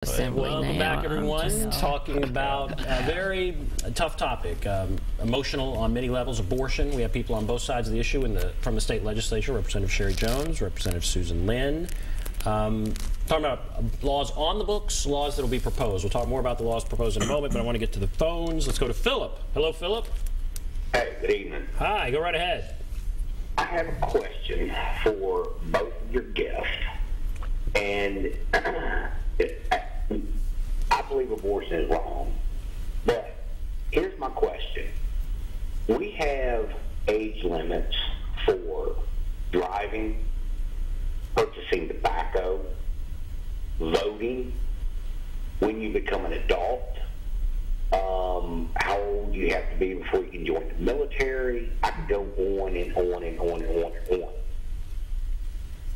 assembly now. Welcome back, everyone. Talking about a very tough topic, emotional on many levels, abortion. We have people on both sides of the issue from the state legislature, Representative Sherry Jones, Representative Susan Lynn. Talking about laws on the books, laws that will be proposed. We'll talk more about the laws proposed in a moment, but I want to get to the phones. Let's go to Philip. Hello, Philip. Hey, good evening. Hi, go right ahead. I have a question for both of your guests, and I believe abortion is wrong, but here's my question. We have age limits for driving, purchasing tobacco, voting, when you become an adult, how old you have to be before you can join the military. I could go on and on and on and on and on.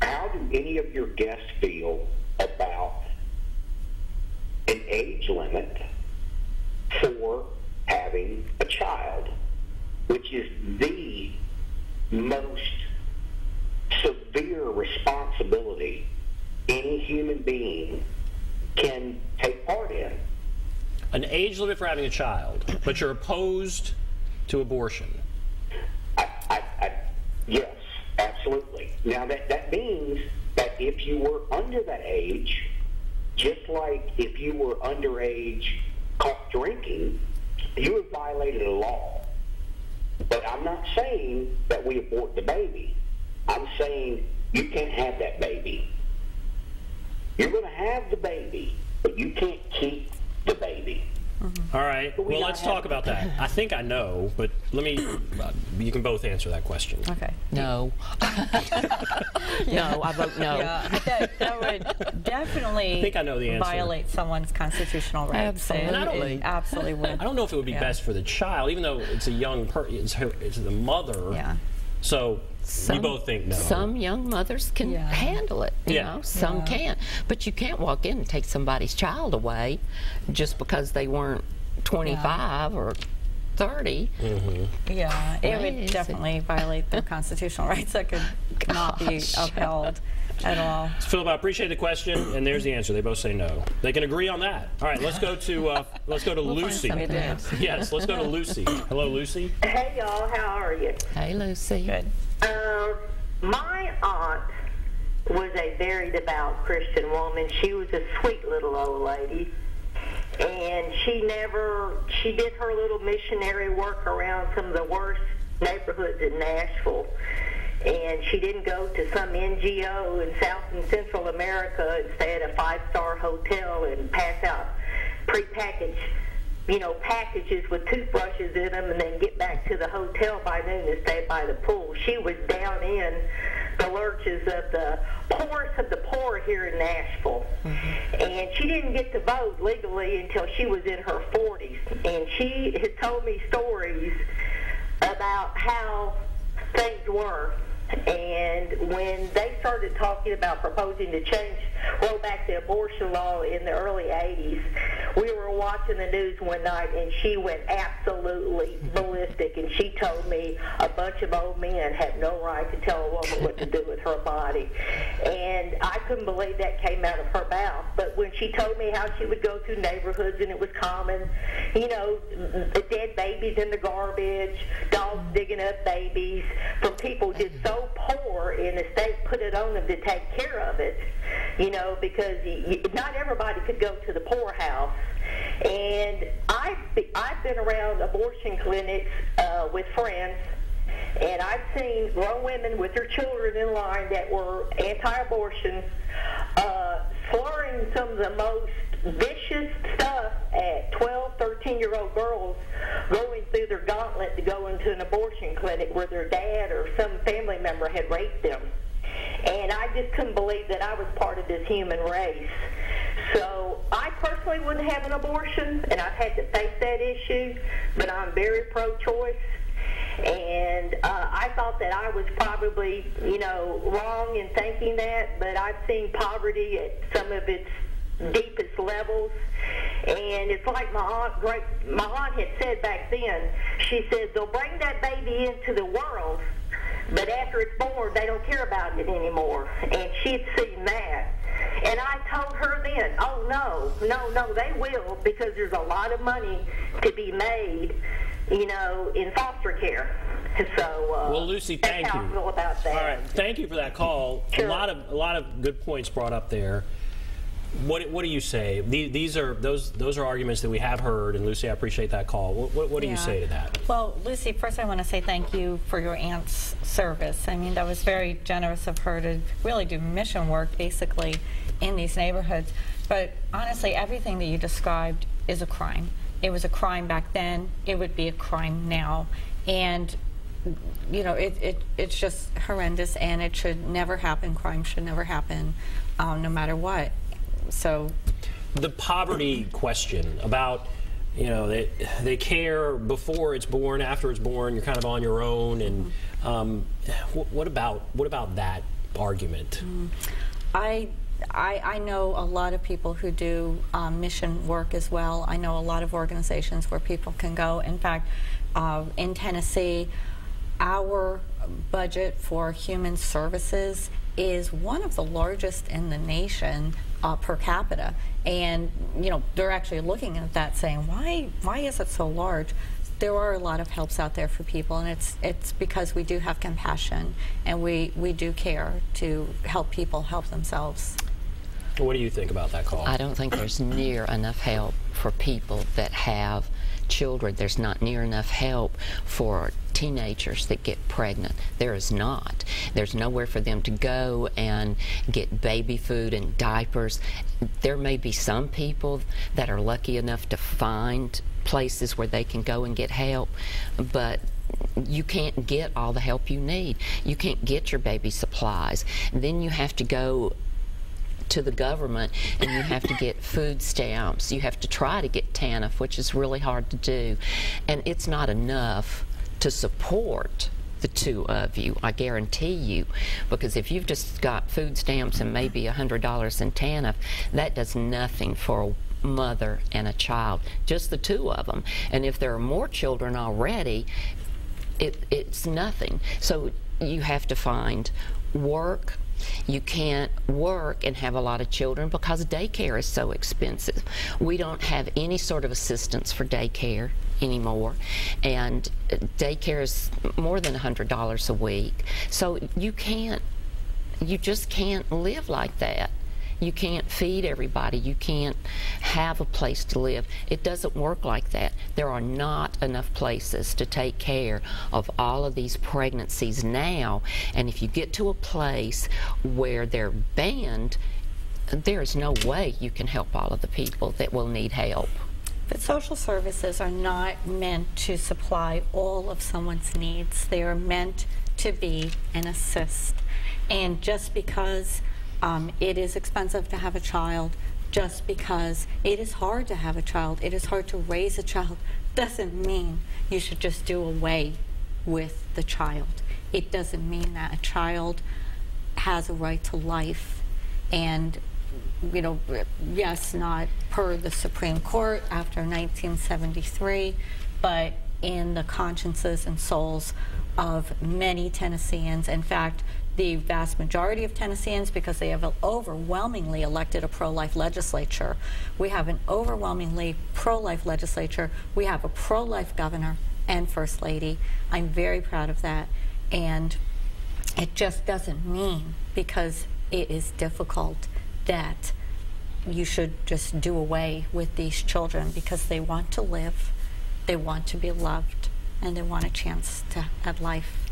How do any of your guests feel about an age limit for having a child, which is the most severe responsibility any human being can take part in? An age limit for having a child, but you're opposed to abortion. Yes, absolutely. Now, that means that if you were under that age, just like if you were underage caught drinking, you have violated a law. But I'm not saying that we abort the baby. I'm saying you can't have that baby. You're going to have the baby, but you can't keep the baby. All right. Well, let's talk about that. I think I know, but let me. You can both answer that question. Okay. No. No, I vote no. Yeah, that would definitely I think I know the answer. Violate someone's constitutional rights. Absolutely. It absolutely would. I don't know if it would be best for the child, even though it's a young person. It's the mother. Yeah. So we both think no. Some young mothers can handle it, you know, some can't. But you can't walk in and take somebody's child away just because they weren't 25 or 30. Yeah, it would definitely violate their constitutional rights. That could not be upheld at all. Philip, I appreciate the question, and there's the answer. They both say no. They can agree on that. All right, let's go to Lucy. Yes, let's go to Lucy. Hello, Lucy. Hey, y'all. How are you? Hey, Lucy. Good. My aunt was a very devout Christian woman. She was a sweet little old lady, and she did her little missionary work around some of the worst neighborhoods in Nashville. And she didn't go to some NGO in South and Central America and stay at a five-star hotel and pass out prepackaged, packages with toothbrushes in them and then get back to the hotel by noon and stay by the pool. She was down in the lurches of the poorest of the poor here in Nashville. And she didn't get to vote legally until she was in her 40s. And she has told me stories about how things were. And when they started talking about proposing to roll back the abortion law in the early 80s, we were watching the news one night, and she went absolutely ballistic, and she told me a bunch of old men have no right to tell a woman what to do with her body. And I couldn't believe that came out of her mouth. But when she told me how she would go through neighborhoods, and it was common, dead babies in the garbage, dogs digging up babies from people just so poor, and the state put it on them to take care of it, because not everybody could go to the poorhouse. And I've been around abortion clinics with friends, and I've seen grown women with their children in line that were anti-abortion, slurring some of the most vicious stuff at 12, 13-year-old girls going through their gauntlet to go into an abortion clinic where their dad or some family member had raped them. And I just couldn't believe that I was part of this human race. So I personally wouldn't have an abortion, and I've had to face that issue, but I'm very pro-choice. And I thought that I was probably, wrong in thinking that, but I've seen poverty at some of its deepest levels. And it's like my aunt had said back then. She said they'll bring that baby into the world, but after it's born, they don't care about it anymore. And she'd seen that. And I told her then, oh, no, they will, because there's a lot of money to be made, you know, in foster care. So, well, Lucy, thank you. That's how I feel about that. All right, thank you for that call. Sure. A lot of good points brought up there. What do you say? Those are arguments that we have heard, and Lucy, I appreciate that call. What do you say to that? Well, Lucy, first I want to say thank you for your aunt's service. I mean, that was very generous of her to really do mission work, basically, in these neighborhoods. But honestly, everything that you described is a crime. It was a crime back then. It would be a crime now. And you know, it's just horrendous, and it should never happen. Crime should never happen, no matter what. So, the poverty question about, you know, they care before it's born, after it's born. You're kind of on your own, and what about that argument? I know a lot of people who do mission work as well. I know a lot of organizations where people can go. In fact, in Tennessee, our budget for human services is one of the largest in the nation per capita. And, you know, they're actually looking at that saying, why is it so large? There are a lot of helps out there for people, and it's because we do have compassion, and we do care to help people help themselves. What do you think about that call? I don't think there's near enough help for people that have children. There's not near enough help for teenagers that get pregnant. There is not. There's nowhere for them to go and get baby food and diapers. There may be some people that are lucky enough to find places where they can go and get help, but you can't get all the help you need. You can't get your baby supplies. And then you have to go to the government and you have to get food stamps. You have to try to get TANF, which is really hard to do. And it's not enough to support the two of you, I guarantee you, because if you've just got food stamps and maybe $100 in TANF, that does nothing for a mother and a child, just the two of them. And if there are more children already, it's nothing. So you have to find work. You can't work and have a lot of children because daycare is so expensive. We don't have any sort of assistance for daycare anymore, and daycare is more than $100 a week. So you just can't live like that. You can't feed everybody. You can't have a place to live. It doesn't work like that. There are not enough places to take care of all of these pregnancies now. And if you get to a place where they're banned, there is no way you can help all of the people that will need help. But social services are not meant to supply all of someone's needs. They are meant to be an assist. And just because it is expensive to have a child, just because it is hard to have a child, it is hard to raise a child, doesn't mean you should just do away with the child. It doesn't mean that a child has a right to life. And, you know, yes, not per the Supreme Court after 1973, but in the consciences and souls of many Tennesseans. In fact, the vast majority of Tennesseans, because they have overwhelmingly elected a pro-life legislature. We have an overwhelmingly pro-life legislature. We have a pro-life governor and first lady. I'm very proud of that. And it just doesn't mean, because it is difficult, that you should just do away with these children, because they want to live, they want to be loved, and they want a chance to have life.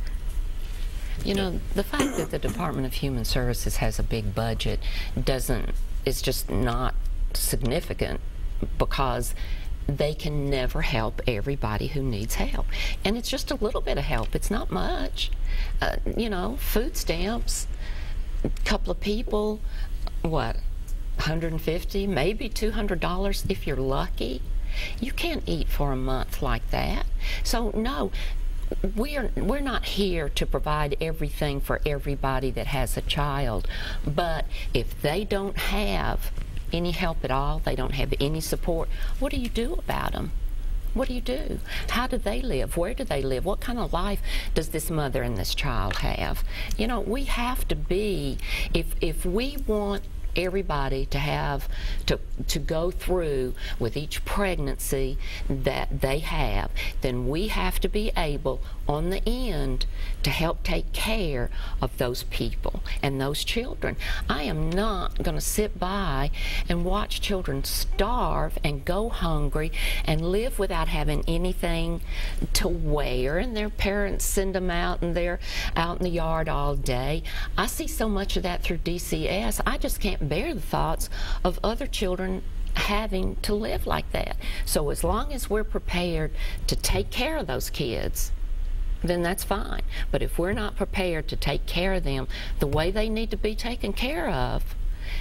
You know, the fact that the Department of Human Services has a big budget is just not significant, because they can never help everybody who needs help. And it's just a little bit of help. It's not much. You know, food stamps, a couple of people, what, $150, maybe $200 if you're lucky. You can't eat for a month like that. So, no. We're not here to provide everything for everybody that has a child, but if they don't have any help at all, they don't have any support, what do you do about them? What do you do? How do they live? Where do they live? What kind of life does this mother and this child have? You know, we have to be, if we want everybody to have to go through with each pregnancy that they have, then we have to be able on the end to help take care of those people and those children. I am not going to sit by and watch children starve and go hungry and live without having anything to wear, and their parents send them out and they're out in the yard all day. I see so much of that through DCS. I just can't bear the thoughts of other children having to live like that. So as long as we're prepared to take care of those kids, then that's fine. But if we're not prepared to take care of them the way they need to be taken care of,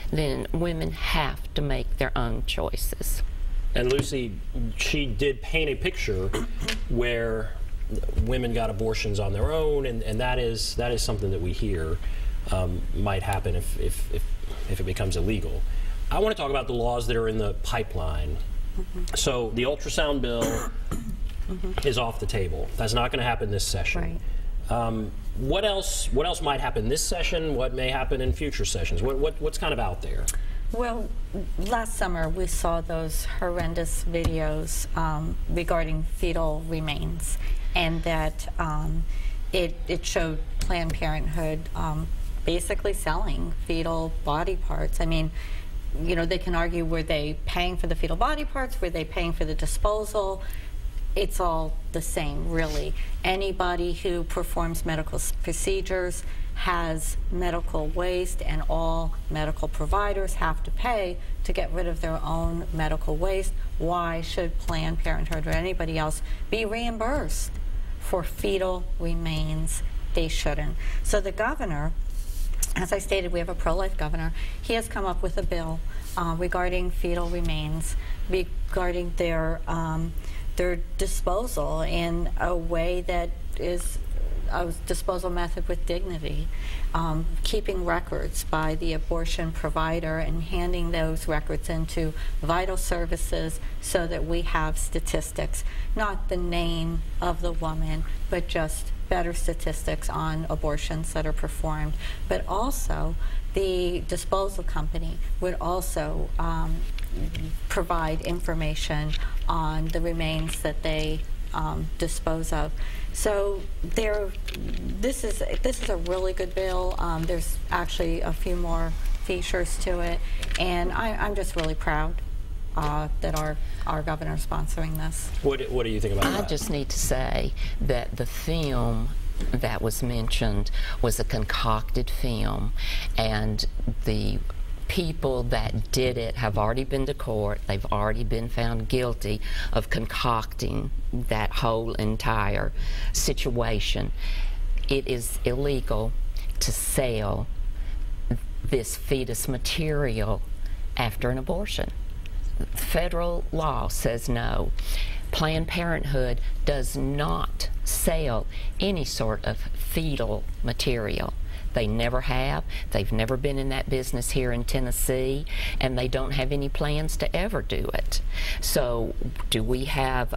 then women have to make their own choices. And Lucy, she did paint a picture where women got abortions on their own, and that is something that we hear might happen if it becomes illegal. I want to talk about the laws that are in the pipeline. So the ultrasound bill is off the table. That's not going to happen this session. Right. What else might happen this session? What may happen in future sessions? What's kind of out there? Well, last summer we saw those horrendous videos regarding fetal remains, and that it showed Planned Parenthood basically selling fetal body parts. I mean, you know, they can argue, were they paying for the fetal body parts? Were they paying for the disposal? It's all the same, really. Anybody who performs medical procedures has medical waste, and all medical providers have to pay to get rid of their own medical waste. Why should Planned Parenthood or anybody else be reimbursed for fetal remains? They shouldn't. So the governor, as I stated, we have a pro-life governor. He has come up with a bill regarding fetal remains, regarding their disposal in a way that is a disposal method with dignity, keeping records by the abortion provider and handing those records into vital services so that we have statistics, not the name of the woman, but just better statistics on abortions that are performed. But also, the disposal company would also provide information on the remains that they dispose of. So this is a really good bill. There's actually a few more features to it, and I'm just really proud that our governor is sponsoring this. What do you think about that? I just need to say that the film that was mentioned was a concocted film, and the people that did it have already been to court. They've already been found guilty of concocting that whole entire situation. It is illegal to sell this fetus material after an abortion. Federal law says no. Planned Parenthood does not sell any sort of fetal material. They never have. They've never been in that business here in Tennessee, and they don't have any plans to ever do it. So do we have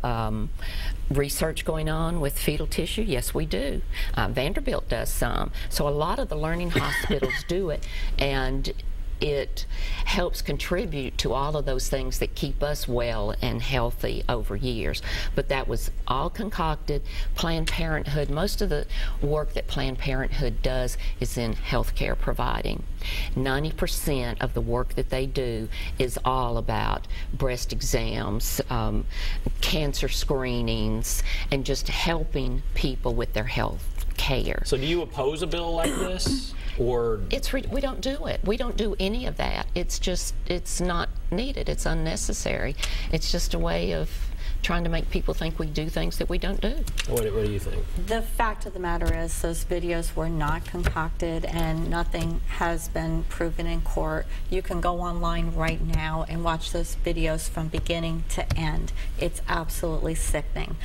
research going on with fetal tissue? Yes, we do. Vanderbilt does some. So a lot of the learning hospitals do it, and it helps contribute to all of those things that keep us well and healthy over years. But that was all concocted. Planned Parenthood, most of the work that Planned Parenthood does is in healthcare providing. 90% of the work that they do is all about breast exams, cancer screenings, and just helping people with their health care. So do you oppose a bill like this? Or we don't do it. We don't do any of that. It's not needed. It's unnecessary. It's just a way of trying to make people think we do things that we don't do. What do you think? The fact of the matter is those videos were not concocted, and nothing has been proven in court. You can go online right now and watch those videos from beginning to end. It's absolutely sickening.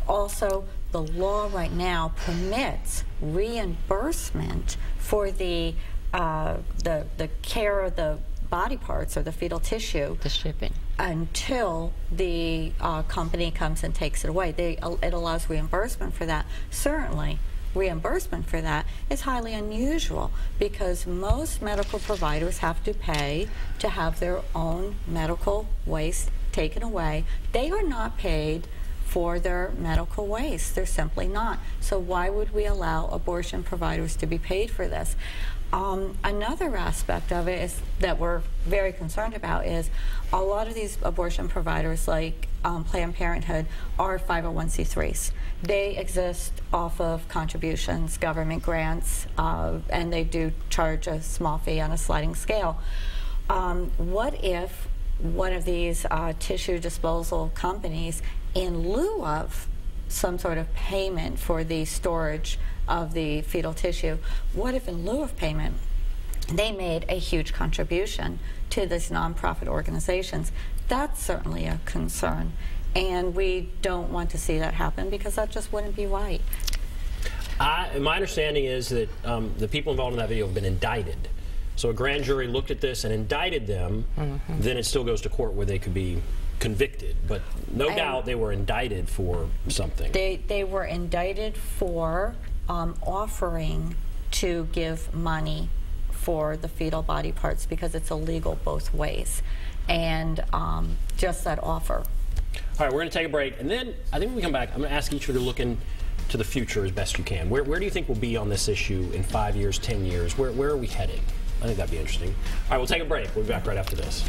Also, the law right now permits reimbursement for the care of the body parts or the fetal tissue, the shipping, until the company comes and takes it away. It allows reimbursement for that. Certainly, reimbursement for that is highly unusual, because most medical providers have to pay to have their own medical waste taken away. They are not paid for their medical waste. They're simply not. So why would we allow abortion providers to be paid for this? Another aspect of it is that we're very concerned about is a lot of these abortion providers, like Planned Parenthood, are 501c3s. They exist off of contributions, government grants, and they do charge a small fee on a sliding scale. What if one of these tissue disposal companies, in lieu of some sort of payment for the storage of the fetal tissue, what if in lieu of payment they made a huge contribution to these nonprofit organizations? That's certainly a concern, and we don't want to see that happen, because that just wouldn't be right. My understanding is that the people involved in that video have been indicted. So a grand jury looked at this and indicted them, then it still goes to court where they could be convicted. But no doubt they were indicted for something. They were indicted for offering to give money for the fetal body parts, because it's illegal both ways, and just that offer. All right, we're going to take a break, and then I think when we come back, I'm going to ask each of you to look into the future as best you can. Where do you think we'll be on this issue in 5 years, 10 years? Where are we heading? I think that'd be interesting. All right, we'll take a break. We'll be back right after this.